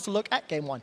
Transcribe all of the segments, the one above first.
to look at game one.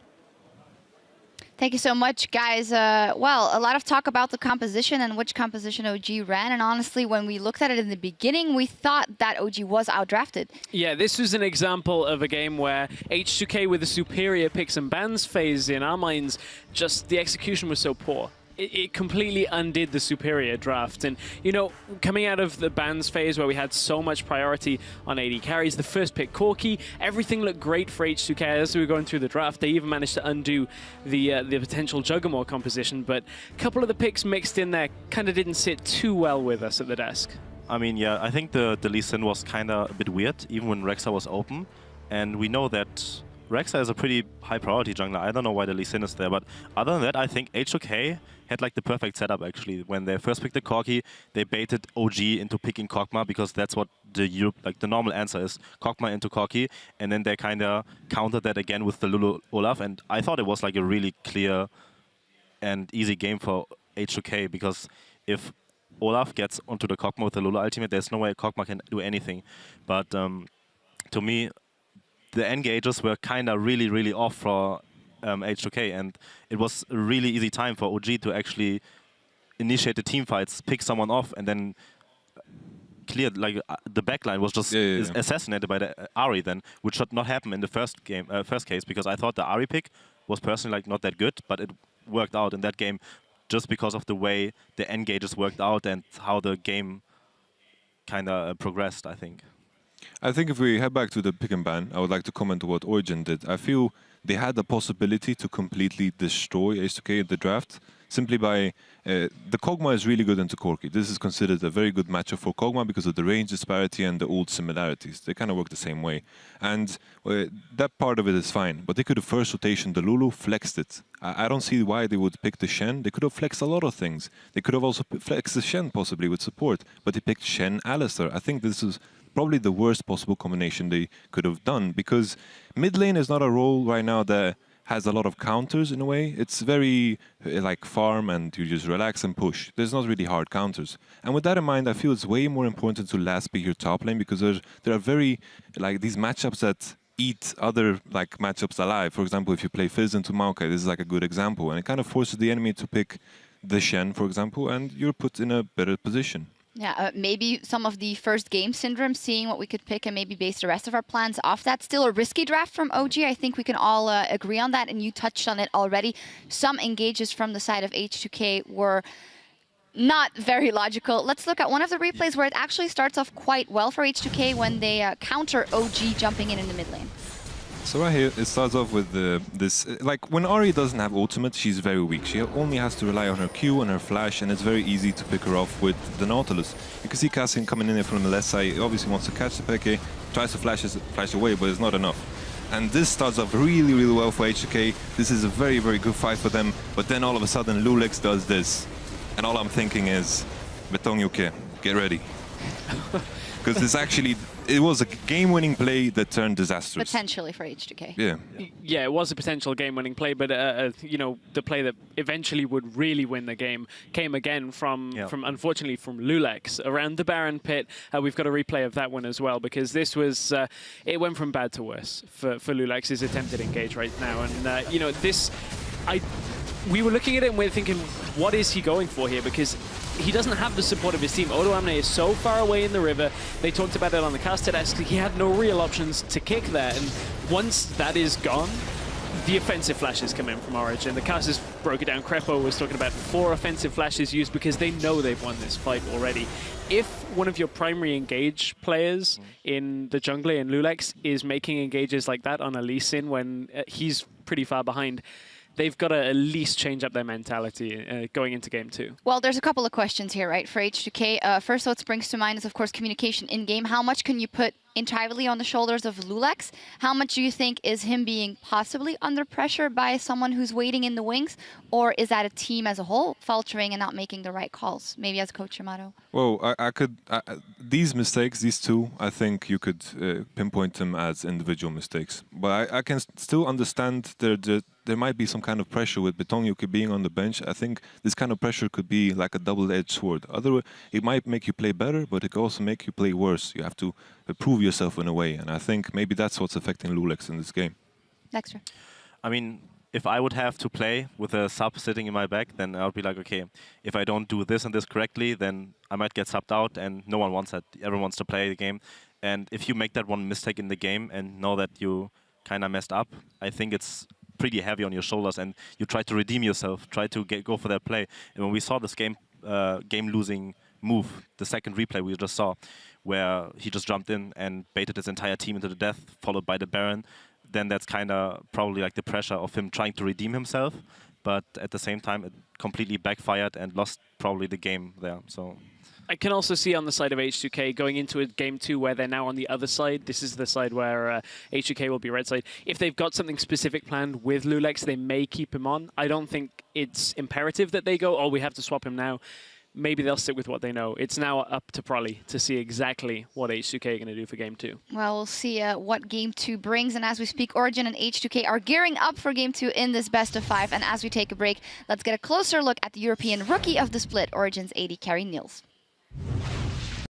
Thank you so much, guys. Well, a lot of talk about the composition and which composition OG ran. And honestly, when we looked at it in the beginning, we thought that OG was outdrafted. Yeah, this was an example of a game where H2K with a superior picks and bans phase, in our minds, just the execution was so poor. It completely undid the superior draft. And, you know, coming out of the bans phase where we had so much priority on AD carries, the first pick, Corki, everything looked great for H2K as we were going through the draft. They even managed to undo the potential Juggernaut composition, but a couple of the picks mixed in there kind of didn't sit too well with us at the desk. I mean, yeah, I think the Lee Sin was kind of a bit weird, even when Rexa was open. And we know that Rexa is a pretty high priority jungler. I don't know why the Lee Sin is there, but other than that, I think H2K had like the perfect setup actually. When they first picked the Corki, they baited OG into picking Kog'Maw because that's what the normal answer is, Kog'Maw into Corki, and then they kind of countered that again with the Lulu Olaf, and I thought it was like a really clear and easy game for H2K because if Olaf gets onto the Kog'Maw with the Lulu ultimate, there's no way Kog'Maw can do anything. But to me, the engages were kind of really off for H2K, and it was a really easy time for OG to actually initiate the team fights, pick someone off, and then clear, like the backline was just assassinated by the Ahri then, which should not happen in the first case, because I thought the Ahri pick was personally like not that good, but it worked out in that game just because of the way the engages worked out and how the game kind of progressed, I think. I think if we head back to the pick and ban, I would like to comment on what Origen did. I feel they had the possibility to completely destroy H2K in the draft simply by... the Kog'Maw is really good into Corki. This is considered a very good matchup for Kog'Maw because of the range disparity and the ult similarities. They kind of work the same way. And that part of it is fine. But they could have first rotation the Lulu, flexed it. I don't see why they would pick the Shen. They could have flexed a lot of things. They could have also flexed the Shen possibly with support. But they picked Shen, Alistar. I think this is probably the worst possible combination they could have done, because mid lane is not a role right now that has a lot of counters in a way. It's very like farm and you just relax and push. There's not really hard counters. And with that in mind, I feel it's way more important to last pick your top lane, because there are very like these matchups that eat other like matchups alive. For example, if you play Fizz into Maokai, this is like a good example, and it kind of forces the enemy to pick the Shen, for example, and you're put in a better position. Yeah, maybe some of the first game syndrome, seeing what we could pick and maybe base the rest of our plans off that. Still a risky draft from OG. I think we can all agree on that, and you touched on it already. Some engages from the side of H2K were not very logical. Let's look at one of the replays where it actually starts off quite well for H2K when they counter OG jumping in the mid lane. So right here, it starts off with this, like when Ahri doesn't have ultimate, she's very weak. She only has to rely on her Q and her flash, and it's very easy to pick her off with the Nautilus. You can see Cassian coming in from the left side. He obviously wants to catch the Peke, tries to flash away, but it's not enough. And this starts off really well for H2K. This is a very good fight for them, but then all of a sudden Lulex does this. And all I'm thinking is, Betong get ready. Because it's actually, it was a game-winning play that turned disastrous. Potentially for H2K. Yeah. Yeah, it was a potential game-winning play, but you know, the play that eventually would really win the game came again from unfortunately from Lulex around the Baron pit. We've got a replay of that one as well, because this was it went from bad to worse for Lulex's attempted engage right now, and you know, we were looking at it and we were thinking, what is he going for here? Because he doesn't have the support of his team. Odo Amne is so far away in the river. They talked about it on the caster desk. He had no real options to kick there. And once that is gone, the offensive flashes come in from Origen. The casters broke it down. Crepo was talking about 4 offensive flashes used because they know they've won this fight already. If one of your primary engage players in the jungler in Lulex is making engages like that on a Lee Sin when he's pretty far behind, they've got to at least change up their mentality going into game 2. Well, there's a couple of questions here, right, for H2K. First, what springs to mind is, of course, communication in-game. How much can you put entirely on the shoulders of Lulex? How much do you think is him being possibly under pressure by someone who's waiting in the wings? Or is that a team as a whole faltering and not making the right calls? Maybe as Coach Yamato. Well, these mistakes, these two, I think you could pinpoint them as individual mistakes. But I can still understand there might be some kind of pressure with Betong being on the bench. I think this kind of pressure could be like a double-edged sword. Otherwise, it might make you play better, but it could also make you play worse. You have to prove yourself in a way, and I think maybe that's what's affecting Lulex in this game. Dexter. I mean, if I would have to play with a sub sitting in my back, then I would be like, okay, if I don't do this and this correctly, then I might get subbed out, and no one wants that. Everyone wants to play the game. And if you make that one mistake in the game and know that you kind of messed up, I think it's pretty heavy on your shoulders, and you try to redeem yourself, try to go for that play. And when we saw this game-losing move, the second replay we just saw, where he just jumped in and baited his entire team into the death, followed by the Baron, then that's kind of probably like the pressure of him trying to redeem himself, but at the same time it completely backfired and lost probably the game there. So I can also see on the side of H2K going into a game 2 where they're now on the other side. This is the side where H2K will be red side. If they've got something specific planned with Lulex, they may keep him on. I don't think it's imperative that they go, oh, we have to swap him now. Maybe they'll stick with what they know. It's now up to Prolly to see exactly what H2K are going to do for Game 2. Well, we'll see what Game 2 brings. And as we speak, Origen and H2K are gearing up for Game 2 in this best of 5. And as we take a break, let's get a closer look at the European Rookie of the Split, Origen's AD carry Niels.